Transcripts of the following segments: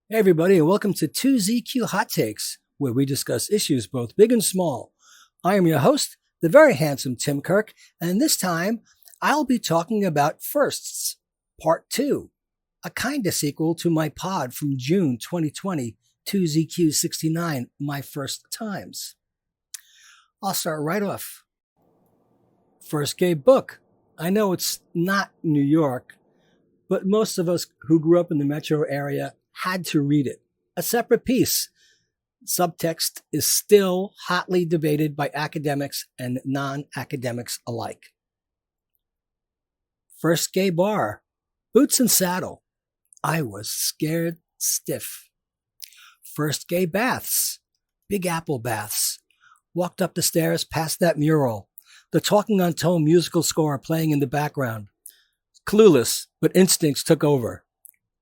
Hey everybody, and welcome to 2ZQ Hot Takes, where we discuss issues both big and small. I am your host, the very handsome Tim Kirk, and this time I'll be talking about Firsts, Part 2, a kind of sequel to my pod from June 2020, 2ZQ69, My First Times. I'll start right off. First gay book. I know it's not New York, but most of us who grew up in the metro area had to read it. A separate piece. Subtext is still hotly debated by academics and non-academics alike. First gay bar. Boots and saddle. I was scared stiff. First gay baths. Big Apple baths. Walked up the stairs past that mural. The Talking on Tone musical score playing in the background. Clueless, but instincts took over.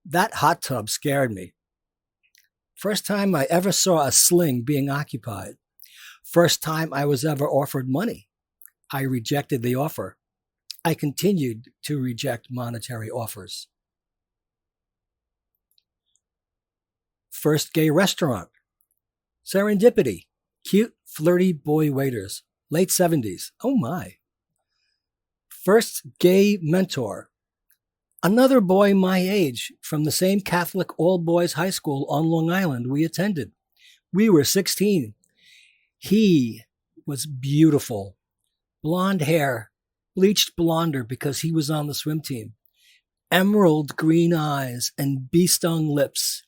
That hot tub scared me. First time I ever saw a sling being occupied. First time I was ever offered money. I rejected the offer. I continued to reject monetary offers. First gay restaurant. Serendipity. Cute, flirty boy waiters. Late 70s. Oh my. First gay mentor. Another boy my age from the same Catholic all-boys high school on Long Island we attended. We were 16. He was beautiful. Blonde hair, bleached blonder because he was on the swim team. Emerald green eyes and bee-stung lips.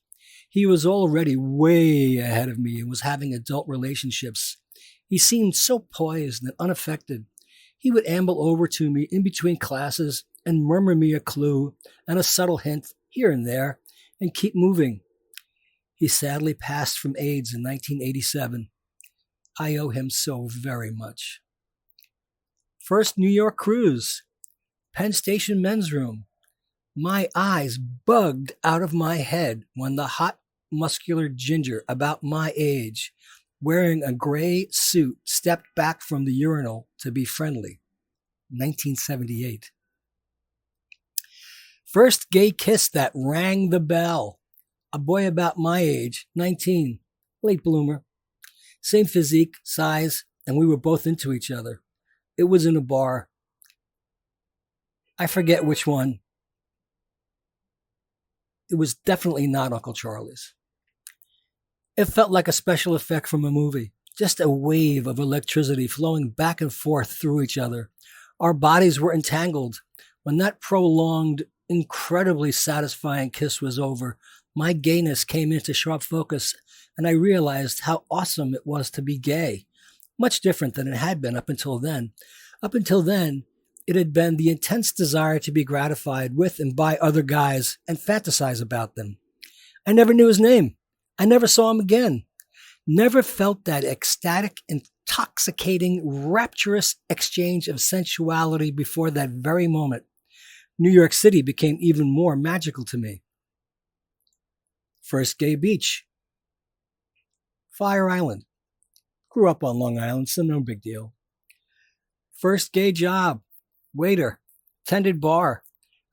He was already way ahead of me and was having adult relationships. He seemed so poised and unaffected. He would amble over to me in between classes and murmur me a clue and a subtle hint here and there and keep moving. He sadly passed from AIDS in 1987. I owe him so very much. First New York cruise. Penn Station men's room. My eyes bugged out of my head when the hot, muscular ginger about my age, wearing a gray suit, stepped back from the urinal to be friendly. 1978. First gay kiss that rang the bell. A boy about my age, 19, late bloomer. Same physique, size, and we were both into each other. It was in a bar. I forget which one. It was definitely not Uncle Charlie's. It felt like a special effect from a movie. Just a wave of electricity flowing back and forth through each other. Our bodies were entangled. When that prolonged, incredibly satisfying kiss was over, my gayness came into sharp focus, and I realized how awesome it was to be gay. Much different than it had been up until then. Up until then, it had been the intense desire to be gratified with and by other guys and fantasize about them. I never knew his name. I never saw him again. Never felt that ecstatic, intoxicating, rapturous exchange of sensuality before that very moment. New York City became even more magical to me. First gay beach. Fire Island. Grew up on Long Island, so no big deal. First gay job. Waiter. Tended bar.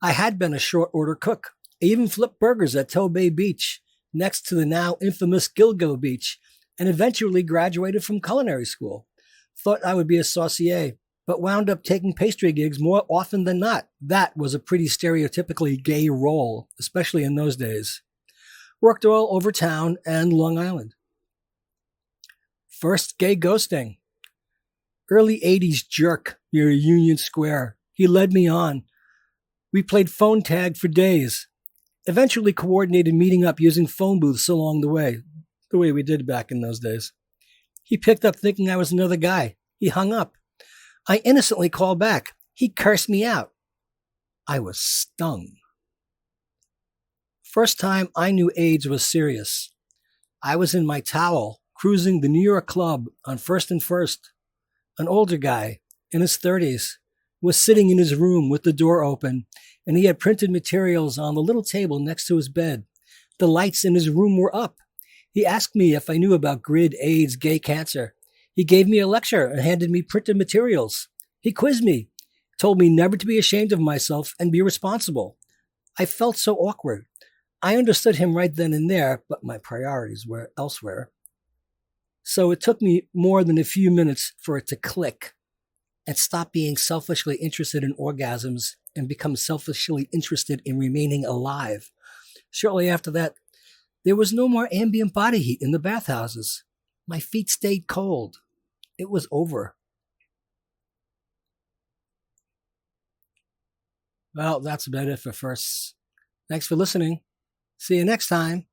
I had been a short order cook. I even flipped burgers at Tobay Beach, next to the now infamous Gilgo Beach, and eventually graduated from culinary school. Thought I would be a saucier, but wound up taking pastry gigs more often than not. That was a pretty stereotypically gay role, especially in those days. Worked all over town and Long Island. First gay ghosting. Early 80s jerk near Union Square. He led me on. We played phone tag for days. Eventually coordinated meeting up using phone booths along the way we did back in those days. He picked up thinking I was another guy. He hung up. I innocently called back. He cursed me out. I was stung. First time I knew AIDS was serious. I was in my towel, cruising the New York club on First and First. An older guy, in his 30s, was sitting in his room with the door open, and he had printed materials on the little table next to his bed. The lights in his room were up. He asked me if I knew about GRID, AIDS, gay cancer. He gave me a lecture and handed me printed materials. He quizzed me, told me never to be ashamed of myself and be responsible. I felt so awkward. I understood him right then and there, but my priorities were elsewhere. So it took me more than a few minutes for it to click and stop being selfishly interested in orgasms and become selfishly interested in remaining alive. Shortly after that, there was no more ambient body heat in the bathhouses. My feet stayed cold. It was over. Well, that's about it for firsts. Thanks for listening. See you next time.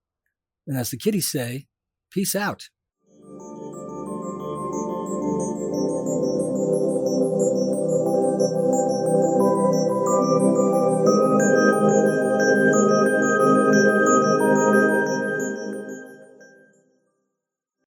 And as the kiddies say, peace out.